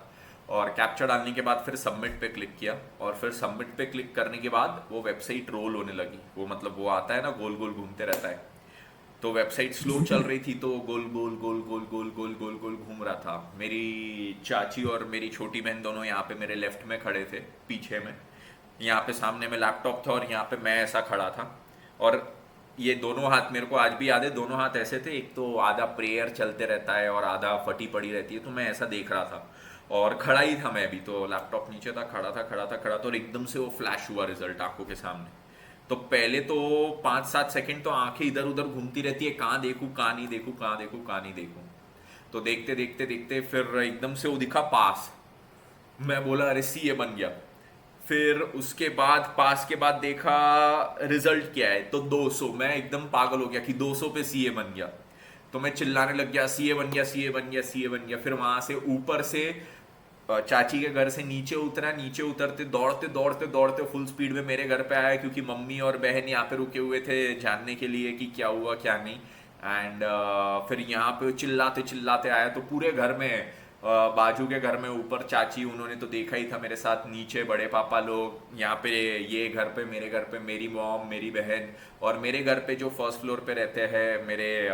Speaker 1: और कैप्चा डालने के बाद फिर सबमिट पे क्लिक किया। और फिर सबमिट पे क्लिक करने के बाद वो वेबसाइट रोल होने लगी, वो मतलब वो आता है ना गोल गोल घूमते रहता है। तो वेबसाइट स्लो चल रही थी, तो गोल गोल गोल गोल गोल गोल गोल गोल घूम रहा था। मेरी चाची और मेरी छोटी बहन दोनों यहाँ पे मेरे लेफ्ट में खड़े थे, पीछे में। यहाँ पे सामने में लैपटॉप था और यहाँ पे मैं ऐसा खड़ा था। और ये दोनों हाथ मेरे को आज भी याद है, दोनों हाथ ऐसे थे, एक तो आधा प्रेयर चलते रहता है और आधा फटी पड़ी रहती है, तो मैं ऐसा देख रहा था। और खड़ा ही था मैं भी, तो लैपटॉप नीचे था, खड़ा था, और एकदम से वो फ्लैश हुआ रिजल्ट आंखों के सामने। तो पहले तो 5-7 सेकंड तो आंखें इधर उधर घूमती रहती है, कहाँ देखूँ कहाँ नहीं देखूँ, कहाँ देखूँ कहाँ नहीं देखूँ। तो देखते देखते देखते फिर एकदम से वो दिखा पास। मैं बोला अरे सी ए बन गया। फिर उसके बाद पास के बाद देखा रिजल्ट क्या है, तो 200। मैं एकदम पागल हो गया कि 200 पे सीए बन गया। तो मैं चिल्लाने लग गया सीए बन गया, सीए बन गया, सीए बन गया। फिर वहां से ऊपर से चाची के घर से नीचे उतरा, नीचे उतरते दौड़ते दौड़ते दौड़ते फुल स्पीड में मेरे घर पे आया, क्योंकि मम्मी और बहन यहाँ पे रुके हुए थे जानने के लिए कि क्या हुआ क्या नहीं। एंड फिर यहाँ पे चिल्लाते चिल्लाते आया, तो पूरे घर में बाजू के घर में ऊपर चाची, उन्होंने तो देखा ही था मेरे साथ, नीचे बड़े पापा लोग, यहाँ पे ये घर पे मेरे घर पे मेरी मॉम मेरी बहन, और मेरे घर पे जो फर्स्ट फ्लोर पे रहते हैं मेरे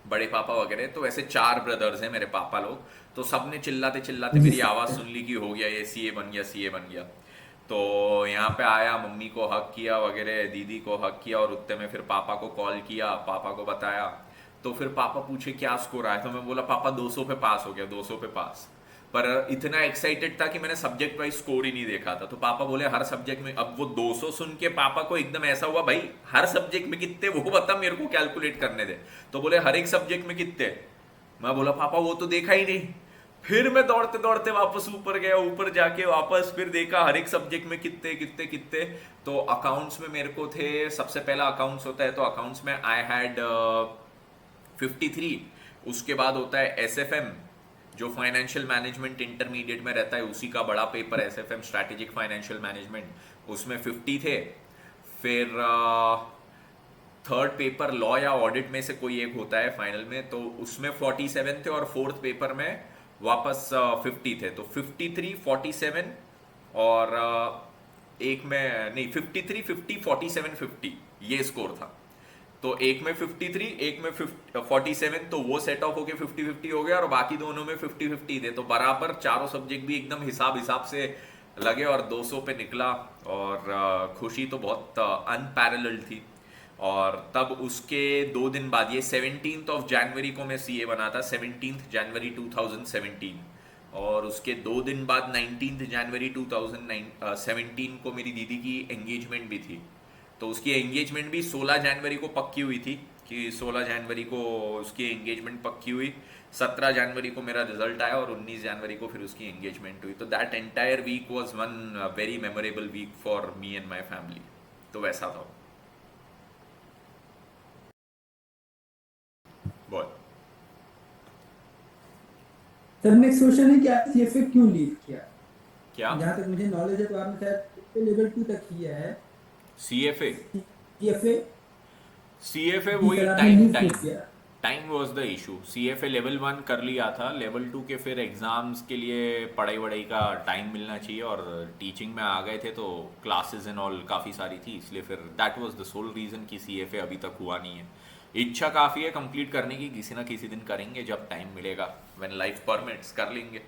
Speaker 1: बड़े पापा वगैरह, तो ऐसे 4 ब्रदर्स हैं मेरे पापा लोग। तो सबने चिल्लाते चिल्लाते
Speaker 2: जी
Speaker 1: मेरी आवाज़
Speaker 2: सर।
Speaker 1: सुन ली कि हो गया ये, सीए बन गया सीए बन गया। तो यहाँ पे आया, मम्मी को हक किया वगैरह, दीदी को हक किया, और उतने में फिर पापा को कॉल किया, पापा को बताया। तो फिर पापा पूछे क्या स्कोर आया, तो मैं बोला पापा 200 पे पास हो गया, 200 पे पास। पर इतना एक्साइटेड था कि मैंने सब्जेक्ट वाइज स्कोर ही नहीं देखा था। तो पापा बोले हर सब्जेक्ट में, अब वो 200 सुन के पापा को एकदम ऐसा हुआ, भाई हर सब्जेक्ट में कितने वो बता, मेरे को कैलकुलेट करने दे। तो बोले हर एक सब्जेक्ट में कितने। मैं बोला पापा वो तो देखा ही नहीं। फिर मैं दौड़ते दौड़ते वापस ऊपर गया, ऊपर जाके वापस फिर देखा हर एक सब्जेक्ट में कितने कितने कितने। तो अकाउंट्स में मेरे को थे, सबसे पहला अकाउंट्स होता है, तो अकाउंट्स में आई हैड 53। उसके बाद होता है एसएफएम, जो फाइनेंशियल मैनेजमेंट इंटरमीडिएट में रहता है, उसी का बड़ा paper SFM, strategic financial management, उसमें 50 थे। फिर थर्ड पेपर लॉ या ऑडिट में से कोई एक होता है फाइनल में, तो उसमें 47 थे, और फोर्थ पेपर में वापस 50 थे। तो 53 47, और एक में नहीं, 53 50 47 50, ये स्कोर था। तो एक में 53, एक में 47, तो वो सेट ऑफ होके 50-50 हो गया, और बाकी दोनों में 50-50 थे, तो बराबर चारों सब्जेक्ट भी एकदम हिसाब हिसाब से लगे, और 200 पे निकला। और खुशी तो बहुत अनपैरेलल्ड थी। और तब उसके 2 दिन बाद, ये 17th ऑफ जनवरी को मैं सीए बना था, 17th जनवरी 2017। और उसके 2 दिन बाद 19th जनवरी 2017 को मेरी दीदी की एंगेजमेंट भी थी। तो उसकी एंगेजमेंट भी 16 जनवरी को पक्की हुई थी, कि 16 जनवरी को उसकी एंगेजमेंट पक्की हुई। 17 जनवरी को मेरा रिजल्ट आया, और 19 जनवरी को फिर उसकी एंगेजमेंट हुई। तो that entire week was one very memorable week for me and my family. तो वैसा था। बहुत।
Speaker 2: सर नेक्स्ट क्वेश्चन है कि आप सीएफए क्यों लीव किया?
Speaker 1: क्या?
Speaker 2: जहाँ तक मुझे नॉलेज है तो आपने शायद लेवल 2 तक किया है।
Speaker 1: सीएफए?
Speaker 2: सीएफए।
Speaker 1: सीएफए
Speaker 2: जी
Speaker 1: वही
Speaker 2: सर, आपने
Speaker 1: टाइम
Speaker 2: लीव क्यों
Speaker 1: टाइम
Speaker 2: किया?
Speaker 1: Time was the issue. CFA level 1 कर लिया था, लेवल 2 के फिर एग्जाम्स के लिए पढ़ाई वढ़ाई का टाइम मिलना चाहिए, और टीचिंग में आ गए थे तो क्लासेस एंड ऑल काफ़ी सारी थी, इसलिए फिर that was the soul reason कि सीएफए अभी तक हुआ नहीं है। इच्छा काफ़ी है कंप्लीट करने की, किसी ना किसी दिन करेंगे जब टाइम मिलेगा, व्हेन लाइफ परमिट्स कर लेंगे।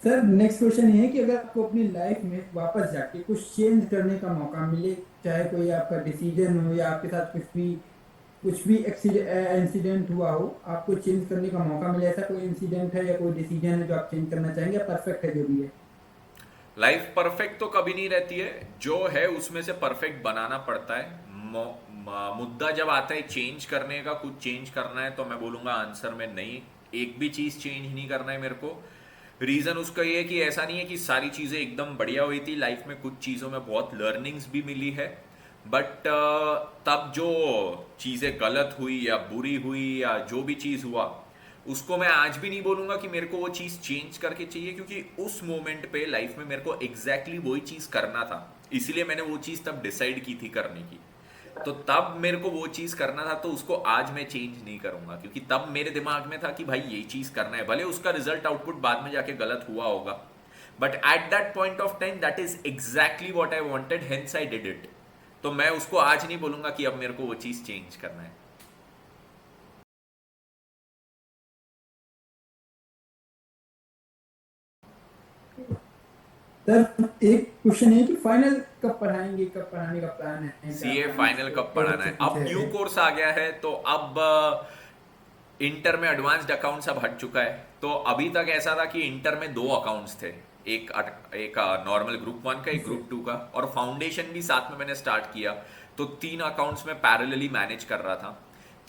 Speaker 2: सर नेक्स्ट क्वेश्चन ये है कि अगर आपको अपनी लाइफ में वापस जाके कुछ चेंज करने का मौका मिले, चाहे कोई आपका डिसीजन हो या आपके साथ कुछ भी इंसिडेंट हुआ हो, आपको चेंज करने का मौका मिले, ऐसा कोई इंसिडेंट है या कोई डिसीजन है जो आप चेंज करना चाहेंगे, या परफेक्ट है जो भी है?
Speaker 1: लाइफ परफेक्ट तो कभी नहीं रहती है, जो है उसमें से परफेक्ट बनाना पड़ता है। मुद्दा जब आता है चेंज करने का, कुछ चेंज करना है, तो मैं बोलूँगा आंसर में नहीं, एक भी चीज़ चेंज नहीं करना है मेरे को। रीज़न उसका ये है कि ऐसा नहीं है कि सारी चीज़ें एकदम बढ़िया हुई थी लाइफ में, कुछ चीज़ों में बहुत लर्निंग्स भी मिली है। बट तब जो चीज़ें गलत हुई या बुरी हुई या जो भी चीज़ हुआ, उसको मैं आज भी नहीं बोलूंगा कि मेरे को वो चीज़ चेंज करके चाहिए, क्योंकि उस मोमेंट पे लाइफ में मेरे को एग्जैक्टली वही चीज़ करना था, इसीलिए मैंने वो चीज़ तब डिसाइड की थी करने की। तो तब मेरे को वो चीज़ करना था, तो उसको आज मैं चेंज नहीं करूंगा, क्योंकि तब मेरे दिमाग में था कि भाई ये चीज़ करना है, भले उसका रिजल्ट आउटपुट बाद में जाके गलत हुआ होगा, but at that point of time that is exactly what I wanted, hence I did it. तो मैं उसको आज नहीं बोलूंगा कि अब मेरे को वो चीज़ चेंज करना है।
Speaker 2: सर एक क्वेश्चन है कि फाइनल कब पढ़ाएंगे, कब पढ़ाने का प्लान है, क्या
Speaker 1: सीए
Speaker 2: प्लान
Speaker 1: फाइनल कब पढ़ाना
Speaker 2: प्रोजेक्ट
Speaker 1: है?
Speaker 2: से कुछ
Speaker 1: अब न्यू
Speaker 2: है?
Speaker 1: कोर्स आ गया है, तो अब इंटर में एडवांस्ड अकाउंट्स अब हट चुका है। तो अभी तक ऐसा था कि इंटर में 2 अकाउंट्स थे, एक नॉर्मल ग्रुप 1 का,
Speaker 2: जी
Speaker 1: एक
Speaker 2: सर।
Speaker 1: ग्रुप 2 का, और फाउंडेशन भी साथ में मैंने स्टार्ट किया। तो 3 अकाउंट्स में पैरेलली मैनेज कर रहा था।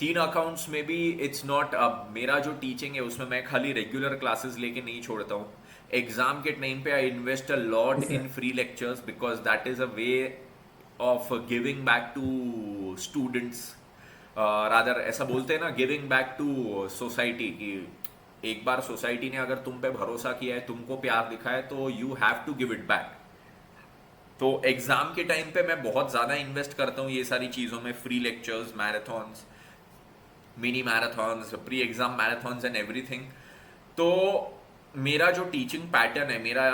Speaker 1: 3 अकाउंट्स में भी इट्स नॉट, अब मेरा जो टीचिंग है उसमें मैं खाली रेगुलर क्लासेस लेके नहीं छोड़ता हूँ। एग्जाम के टाइम पे आई इन्वेस्ट अ
Speaker 2: जी
Speaker 1: lot in
Speaker 2: sir.
Speaker 1: Free lectures, because that is a way of giving back to students, rather ऐसा बोलते हैं ना, गिविंग बैक टू सोसाइटी, कि एक बार सोसाइटी ने अगर तुम पे भरोसा किया है, तुमको प्यार दिखाया है, तो you have to give it back. तो एग्जाम के टाइम पे मैं बहुत ज़्यादा इन्वेस्ट करता हूँ ये सारी चीज़ों में, free lectures, marathons, mini marathons, pre exam marathons and everything. तो मेरा जो टीचिंग पैटर्न है, मेरा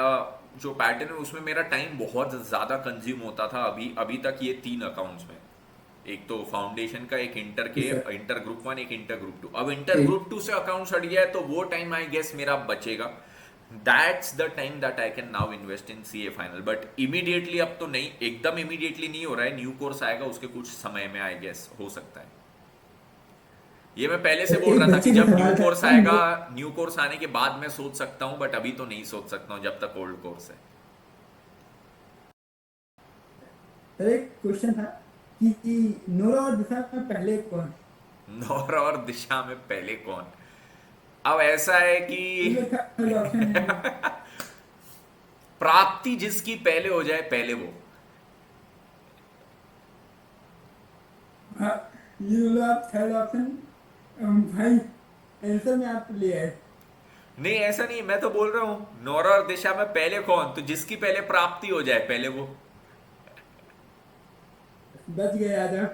Speaker 1: जो पैटर्न है, उसमें मेरा टाइम बहुत ज़्यादा कंज्यूम होता था अभी अभी तक ये 3 अकाउंट्स में। एक तो फाउंडेशन का, एक इंटर
Speaker 2: जी
Speaker 1: के,
Speaker 2: सर।
Speaker 1: इंटर ग्रुप 1, एक इंटर ग्रुप 2। अब इंटर
Speaker 2: एक
Speaker 1: ग्रुप 2 से अकाउंट्स हट गया है, तो वो टाइम आई गेस मेरा बचेगा। That's the time that I can now invest in CA final. But immediately अब तो नहीं, एकदम इमीडिएटली नहीं हो रहा है। न्यू कोर्स आएगा, उसके कुछ समय में आई गेस हो सकता है। ये मैं पहले से बोल
Speaker 2: एक
Speaker 1: रहा था कि
Speaker 2: बच्चे ने
Speaker 1: जब न्यू
Speaker 2: सवाल
Speaker 1: कोर्स
Speaker 2: था
Speaker 1: आएगा, न्यू कोर्स आने के बाद मैं सोच सकता हूँ, बट अभी तो नहीं सोच सकता हूँ जब तक ओल्ड कोर्स है।
Speaker 2: सर एक क्वेश्चन था कि नोरा और दिशा में पहले कौन?
Speaker 1: नौर और दिशा में पहले कौन? अब ऐसा है
Speaker 2: इसमें
Speaker 1: कि
Speaker 2: थर्ड ऑप्शन है।
Speaker 1: प्राप्ति जिसकी पहले हो जाए, पहले वो।
Speaker 2: हाँ, ये बोलो आप थर्ड ऑप्शन। भाई आंसर में आप ले आए।
Speaker 1: नहीं, ऐसा नहीं, मैं तो बोल रहा हूं नौरा और दिशा में पहले कौन, तो जिसकी पहले प्राप्ति हो जाए, पहले वो।
Speaker 2: बच गए आज आप।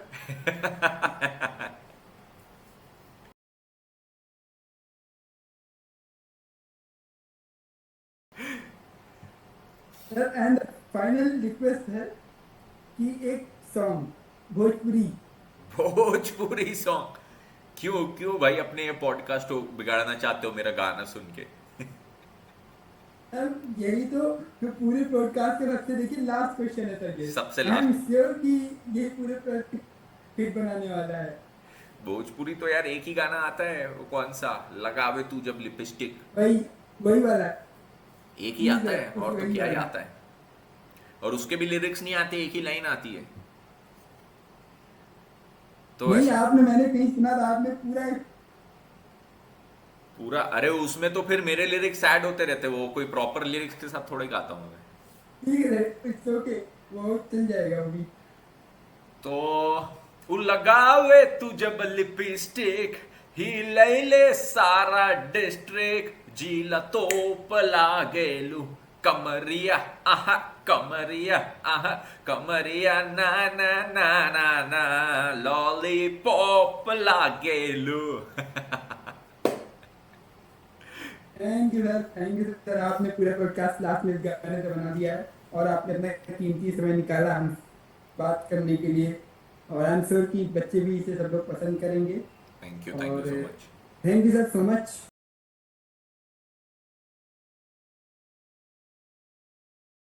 Speaker 2: सर एंड फाइनल रिक्वेस्ट है कि एक सॉन्ग भोजपुरी।
Speaker 1: भोजपुरी सॉन्ग? क्यों क्यों भाई, अपने ये पॉडकास्ट को बिगाड़ना चाहते हो मेरा गाना सुन के?
Speaker 2: सर यही तो जो पूरे पॉडकास्ट के रखते, देखिए लास्ट क्वेश्चन है सर ये।
Speaker 1: सबसे
Speaker 2: आई एम
Speaker 1: लास्ट?
Speaker 2: श्योर कि ये पूरे हिट बनाने वाला है।
Speaker 1: भोजपुरी तो यार एक ही गाना आता है, वो कौन सा, लगावे तू जब लिपस्टिक।
Speaker 2: वही वही वाला।
Speaker 1: एक ही
Speaker 2: जी
Speaker 1: आता
Speaker 2: सर,
Speaker 1: है,
Speaker 2: कुछ
Speaker 1: और तो
Speaker 2: वही
Speaker 1: क्या ही
Speaker 2: वाला।
Speaker 1: आता है। और उसके भी लिरिक्स नहीं आते, एक ही लाइन आती है। तो
Speaker 2: नहीं,
Speaker 1: ऐसा
Speaker 2: आपने, मैंने कहीं सुना था आपने पूरा।
Speaker 1: पूरा, अरे उसमें तो फिर मेरे लिरिक्स ऐड होते रहते, वो कोई प्रॉपर लिरिक्स के साथ थोड़े गाता हूँ मैं।
Speaker 2: ठीक है, इट्स ओके, वो चल जाएगा वो भी।
Speaker 1: तो उ लगावे तू जब लिपस्टिक, ही लैले सारा डिस्ट्रिक्ट, जीला तो पला गेलू, कमरिया आहा, कमरिया आहा, कमरिया ना ना ना ना ना, लॉलीपॉप लागेलू।
Speaker 2: Thank you sir, thank you sir, आपने पूरा पॉडकास्ट लास्ट में इस गाने से बना दिया है। और आपने अपना कीमती समय निकाला हम बात करने के लिए। और आई एम श्योर कि बच्चे भी इसे सब लोग पसंद करेंगे।
Speaker 1: थैंक यू
Speaker 2: और
Speaker 1: so much.
Speaker 2: Thank you sir so much.